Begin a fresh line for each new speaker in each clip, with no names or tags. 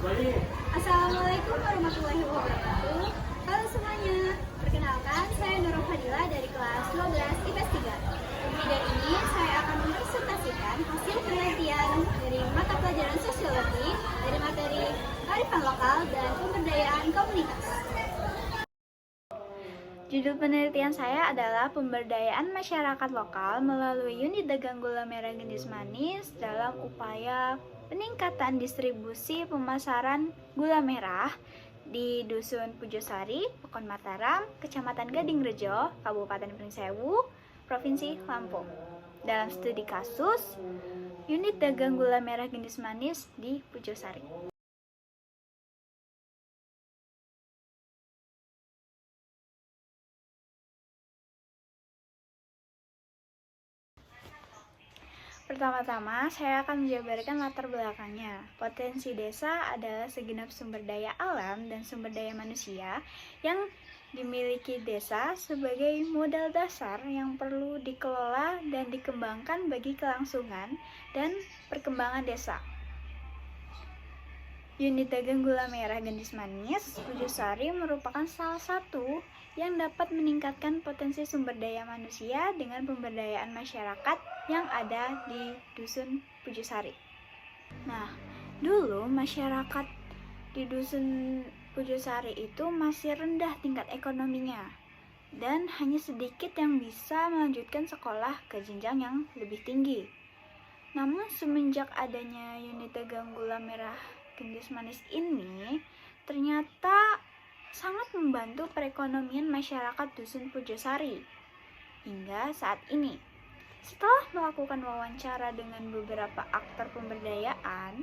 Assalamualaikum warahmatullahi wabarakatuh. Halo semuanya, perkenalkan saya Nurul Fadila dari kelas 12 IPS 3. Di video ini saya akan mempresentasikan hasil penelitian dari mata pelajaran sosiologi dari materi kearifan lokal dan pemberdayaan komunitas. Judul penelitian saya adalah pemberdayaan masyarakat lokal melalui unit dagang gula merah jenis manis dalam upaya peningkatan distribusi pemasaran gula merah di Dusun Pujosari, Pekon Mataram, Kecamatan Gadingrejo, Kabupaten Pringsewu, Provinsi Lampung. Dalam studi kasus unit dagang gula merah jenis manis di Pujosari. Pertama-tama, saya akan menjabarkan latar belakangnya. Potensi desa adalah segenap sumber daya alam dan sumber daya manusia yang dimiliki desa sebagai modal dasar yang perlu dikelola dan dikembangkan bagi kelangsungan dan perkembangan desa. Unit dagang gula merah jenis manis Pujosari merupakan salah satu yang dapat meningkatkan potensi sumber daya manusia dengan pemberdayaan masyarakat yang ada di Dusun Pujosari. Nah, dulu masyarakat di Dusun Pujosari itu masih rendah tingkat ekonominya dan hanya sedikit yang bisa melanjutkan sekolah ke jenjang yang lebih tinggi. Namun semenjak adanya unit dagang gula merah jenis manis ini ternyata sangat membantu perekonomian masyarakat Dusun Pujosari hingga saat ini. Setelah melakukan wawancara dengan beberapa aktor pemberdayaan,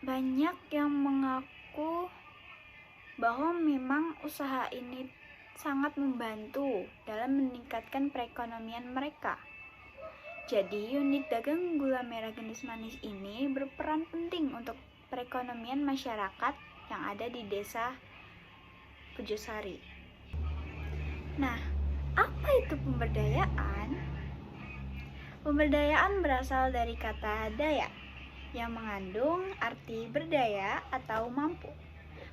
banyak yang mengaku bahwa memang usaha ini sangat membantu dalam meningkatkan perekonomian mereka. Jadi, unit dagang gula merah jenis manis ini berperan penting untuk perekonomian masyarakat yang ada di desa Pujosari. Nah, apa itu pemberdayaan? Pemberdayaan berasal dari kata daya, yang mengandung arti berdaya atau mampu.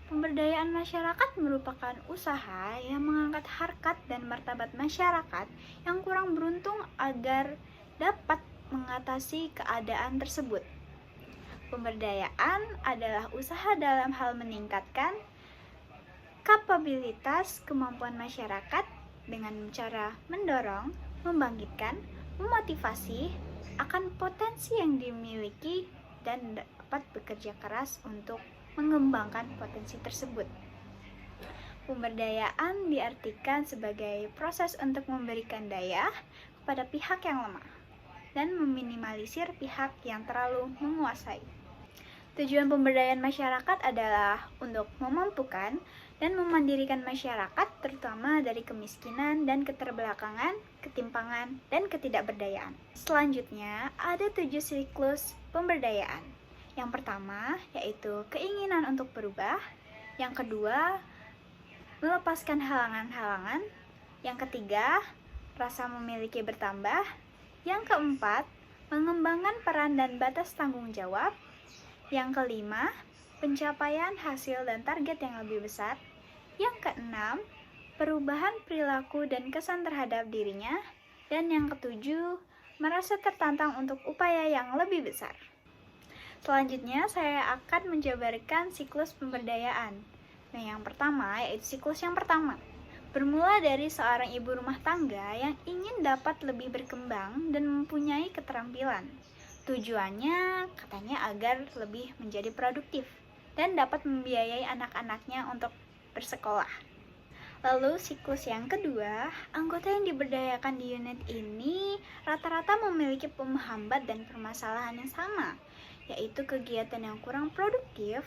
Pemberdayaan masyarakat merupakan usaha yang mengangkat harkat dan martabat masyarakat yang kurang beruntung agar dapat mengatasi keadaan tersebut. Pemberdayaan adalah usaha dalam hal meningkatkan kapabilitas kemampuan masyarakat dengan cara mendorong, membangkitkan, memotivasi akan potensi yang dimiliki dan dapat bekerja keras untuk mengembangkan potensi tersebut. Pemberdayaan diartikan sebagai proses untuk memberikan daya kepada pihak yang lemah dan meminimalisir pihak yang terlalu menguasai. Tujuan pemberdayaan masyarakat adalah untuk memampukan dan memandirikan masyarakat terutama dari kemiskinan dan keterbelakangan, ketimpangan, dan ketidakberdayaan. Selanjutnya, ada 7 siklus pemberdayaan. Yang pertama, yaitu keinginan untuk berubah. Yang kedua, melepaskan halangan-halangan. Yang ketiga, rasa memiliki bertambah. Yang keempat, mengembangkan peran dan batas tanggung jawab. Yang kelima, pencapaian hasil dan target yang lebih besar. Yang keenam, perubahan perilaku dan kesan terhadap dirinya. Dan yang ketujuh, merasa tertantang untuk upaya yang lebih besar. Selanjutnya, saya akan menjabarkan siklus pemberdayaan. Nah, yang pertama yaitu siklus yang pertama. Bermula dari seorang ibu rumah tangga yang ingin dapat lebih berkembang dan mempunyai keterampilan. Tujuannya katanya agar lebih menjadi produktif dan dapat membiayai anak-anaknya untuk bersekolah. Lalu siklus yang kedua, anggota yang diberdayakan di unit ini rata-rata memiliki penghambat dan permasalahan yang sama, yaitu kegiatan yang kurang produktif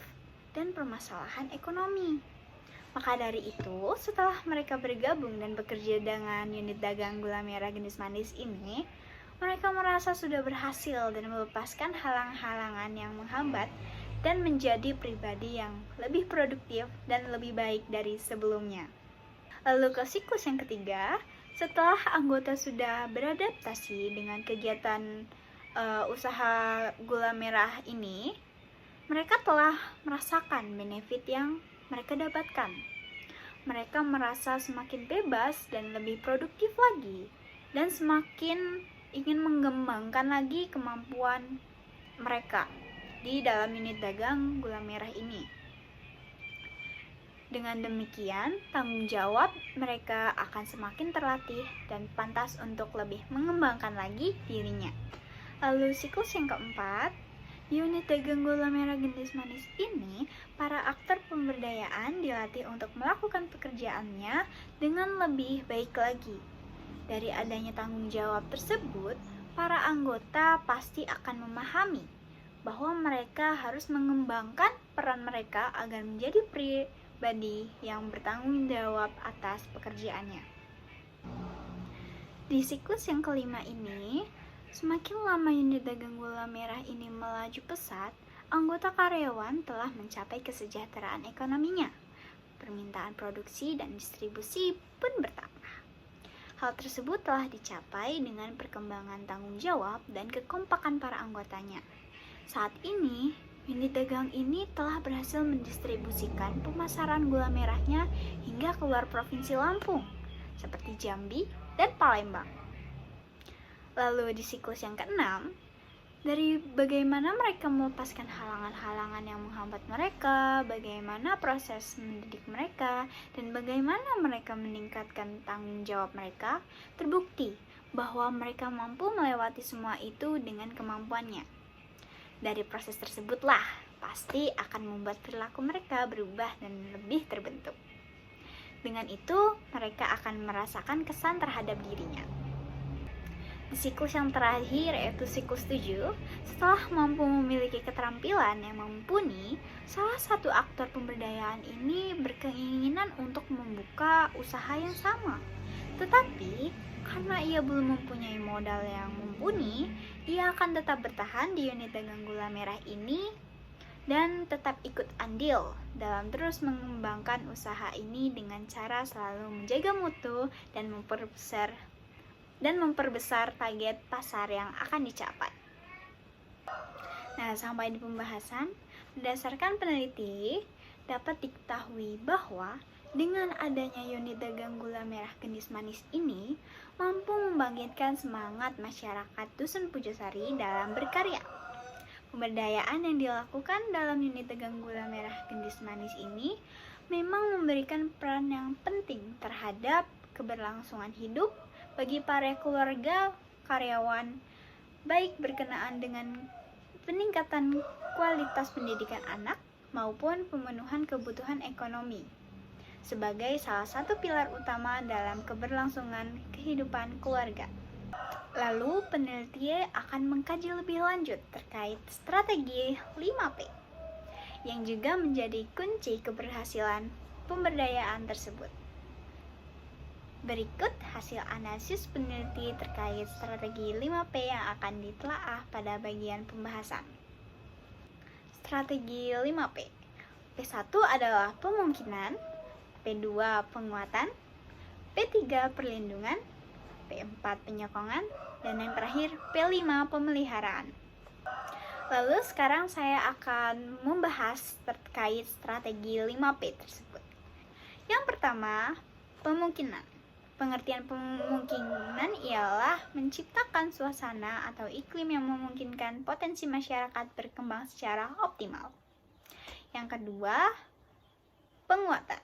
dan permasalahan ekonomi. Maka dari itu, setelah mereka bergabung dan bekerja dengan unit dagang gula merah jenis manis ini, mereka merasa sudah berhasil dan melepaskan halang-halangan yang menghambat dan menjadi pribadi yang lebih produktif dan lebih baik dari sebelumnya. Lalu ke siklus yang ketiga, setelah anggota sudah beradaptasi dengan kegiatan usaha gula merah ini, Mereka telah merasakan benefit yang mereka dapatkan. Mereka merasa semakin bebas dan lebih produktif lagi, dan semakin ingin mengembangkan lagi kemampuan mereka di dalam unit dagang gula merah ini. Dengan demikian, tanggung jawab mereka akan semakin terlatih dan pantas untuk lebih mengembangkan lagi dirinya. Lalu siklus yang keempat, di unit dagang gula merah gendis manis ini, para aktor pemberdayaan dilatih untuk melakukan pekerjaannya dengan lebih baik lagi. Dari adanya tanggung jawab tersebut, para anggota pasti akan memahami bahwa mereka harus mengembangkan peran mereka agar menjadi pribadi yang bertanggung jawab atas pekerjaannya. Di siklus yang kelima ini, semakin lama unit dagang gula merah ini melaju pesat, anggota karyawan telah mencapai kesejahteraan ekonominya. Permintaan produksi dan distribusi pun bertambah. Hal tersebut telah dicapai dengan perkembangan tanggung jawab dan kekompakan para anggotanya. Saat ini, unit dagang ini telah berhasil mendistribusikan pemasaran gula merahnya hingga keluar Provinsi Lampung, seperti Jambi dan Palembang. Lalu di siklus yang keenam, dari bagaimana mereka melepaskan halangan-halangan yang menghambat mereka, bagaimana proses mendidik mereka, dan bagaimana mereka meningkatkan tanggung jawab mereka, terbukti bahwa mereka mampu melewati semua itu dengan kemampuannya. Dari proses tersebutlah pasti akan membuat perilaku mereka berubah dan lebih terbentuk. Dengan itu, mereka akan merasakan kesan terhadap dirinya. Di siklus yang terakhir, yaitu siklus 7, setelah mampu memiliki keterampilan yang mumpuni, salah satu aktor pemberdayaan ini berkeinginan untuk membuka usaha yang sama. Tetapi, karena ia belum mempunyai modal yang mumpuni, ia akan tetap bertahan di unit dagang gula merah ini dan tetap ikut andil dalam terus mengembangkan usaha ini dengan cara selalu menjaga mutu dan memperbesar target pasar yang akan dicapai. Nah, sampai di pembahasan, berdasarkan peneliti, dapat diketahui bahwa dengan adanya unit dagang gula merah gendis manis ini, mampu membangkitkan semangat masyarakat Dusun Pujosari dalam berkarya. Pemberdayaan yang dilakukan dalam unit dagang gula merah gendis manis ini memang memberikan peran yang penting terhadap keberlangsungan hidup bagi para keluarga karyawan, baik berkenaan dengan peningkatan kualitas pendidikan anak maupun pemenuhan kebutuhan ekonomi, sebagai salah satu pilar utama dalam keberlangsungan kehidupan keluarga. Lalu peneliti akan mengkaji lebih lanjut terkait strategi 5P, yang juga menjadi kunci keberhasilan pemberdayaan tersebut. Berikut hasil analisis peneliti terkait strategi 5P yang akan ditelaah pada bagian pembahasan. Strategi 5P. P1 adalah pemungkinan, P2 penguatan, P3 perlindungan, P4 penyokongan, dan yang terakhir P5 pemeliharaan. Lalu sekarang saya akan membahas terkait strategi 5P tersebut. Yang pertama, pemungkinan. Pengertian pemungkinan ialah menciptakan suasana atau iklim yang memungkinkan potensi masyarakat berkembang secara optimal. Yang kedua, penguatan.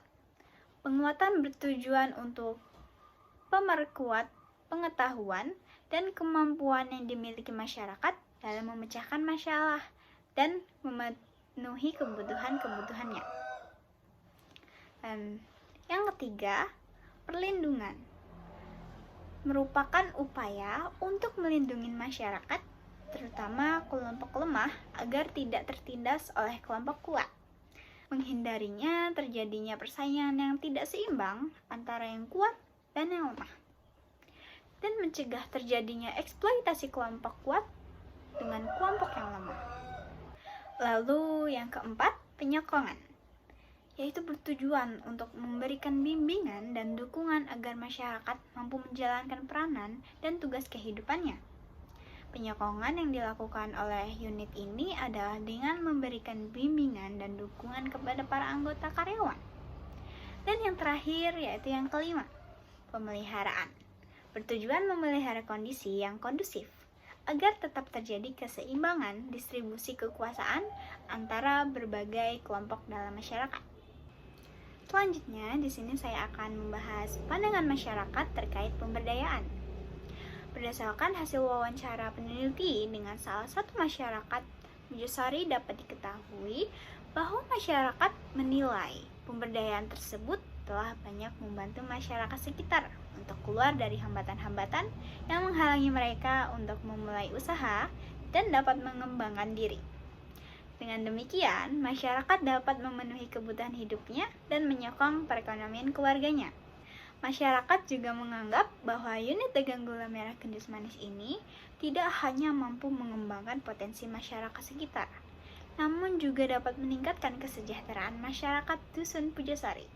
Penguatan bertujuan untuk memperkuat pengetahuan dan kemampuan yang dimiliki masyarakat dalam memecahkan masalah dan memenuhi kebutuhan-kebutuhannya. Yang ketiga, perlindungan. Merupakan upaya untuk melindungi masyarakat, terutama kelompok lemah, agar tidak tertindas oleh kelompok kuat. Menghindarinya terjadinya persaingan yang tidak seimbang antara yang kuat dan yang lemah, dan mencegah terjadinya eksploitasi kelompok kuat dengan kelompok yang lemah. Lalu yang keempat, penyokongan, yaitu bertujuan untuk memberikan bimbingan dan dukungan agar masyarakat mampu menjalankan peranan dan tugas kehidupannya. Penyokongan yang dilakukan oleh unit ini adalah dengan memberikan bimbingan dan dukungan kepada para anggota karyawan. Dan yang terakhir yaitu yang kelima, pemeliharaan. Bertujuan memelihara kondisi yang kondusif agar tetap terjadi keseimbangan distribusi kekuasaan antara berbagai kelompok dalam masyarakat. Selanjutnya, di sini saya akan membahas pandangan masyarakat terkait pemberdayaan. Berdasarkan hasil wawancara peneliti dengan salah satu masyarakat Mojosari, dapat diketahui bahwa masyarakat menilai pemberdayaan tersebut telah banyak membantu masyarakat sekitar untuk keluar dari hambatan-hambatan yang menghalangi mereka untuk memulai usaha dan dapat mengembangkan diri. Dengan demikian, masyarakat dapat memenuhi kebutuhan hidupnya dan menyokong perekonomian keluarganya. Masyarakat juga menganggap bahwa unit dagang gula merah Gendis Manis ini tidak hanya mampu mengembangkan potensi masyarakat sekitar, namun juga dapat meningkatkan kesejahteraan masyarakat Dusun Pujosari.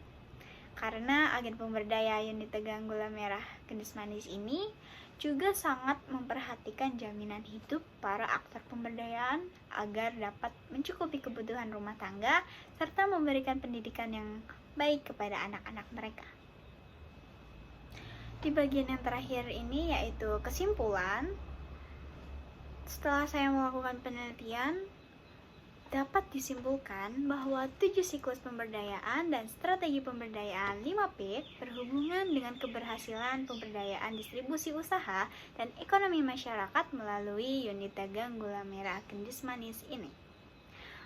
Karena agen pemberdaya unit dagang gula merah Gendis Manis ini juga sangat memperhatikan jaminan hidup para aktor pemberdayaan agar dapat mencukupi kebutuhan rumah tangga serta memberikan pendidikan yang baik kepada anak-anak mereka. Di bagian yang terakhir ini yaitu kesimpulan. Setelah saya melakukan penelitian, dapat disimpulkan bahwa 7 siklus pemberdayaan dan strategi pemberdayaan 5P berhubungan dengan keberhasilan pemberdayaan distribusi usaha dan ekonomi masyarakat melalui unit dagang gula merah Gendis Manis ini.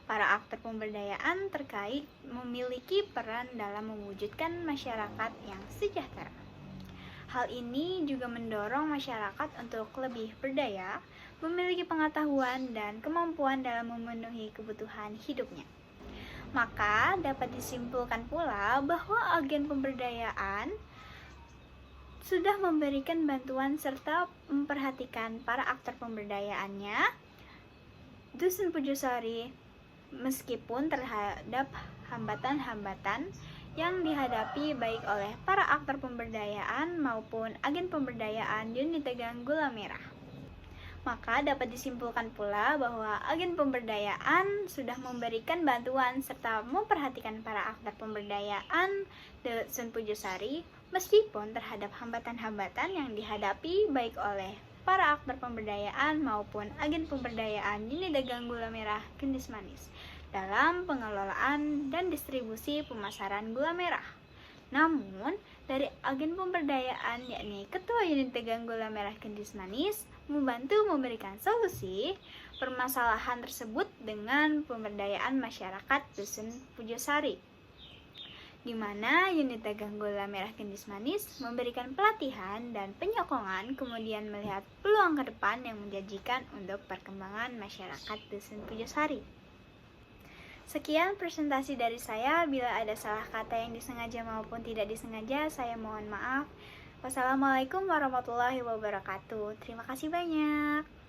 Para aktor pemberdayaan terkait memiliki peran dalam mewujudkan masyarakat yang sejahtera. Hal ini juga mendorong masyarakat untuk lebih berdaya, memiliki pengetahuan dan kemampuan dalam memenuhi kebutuhan hidupnya. Maka dapat disimpulkan pula bahwa agen pemberdayaan sudah memberikan bantuan serta memperhatikan para aktor pemberdayaannya Dusun Pujosari meskipun terhadap hambatan-hambatan yang dihadapi baik oleh para aktor pemberdayaan maupun agen pemberdayaan unit dagang gula merah. Maka dapat disimpulkan pula bahwa agen pemberdayaan sudah memberikan bantuan serta memperhatikan para aktor pemberdayaan Dusun Pujosari meskipun terhadap hambatan-hambatan yang dihadapi baik oleh para aktor pemberdayaan maupun agen pemberdayaan unit dagang gula merah Gendis Manis dalam pengelolaan dan distribusi pemasaran gula merah. Namun, dari agen pemberdayaan yakni Ketua Unit Dagang Gula Merah Gendis Manis membantu memberikan solusi permasalahan tersebut dengan pemberdayaan masyarakat Dusun Pujosari, di mana unit dagang gula merah Gendis Manis memberikan pelatihan dan penyokongan kemudian melihat peluang ke depan yang menjanjikan untuk perkembangan masyarakat Dusun Pujosari. Sekian presentasi dari saya. Bila ada salah kata yang disengaja maupun tidak disengaja, saya mohon maaf. Wassalamualaikum warahmatullahi wabarakatuh. Terima kasih banyak.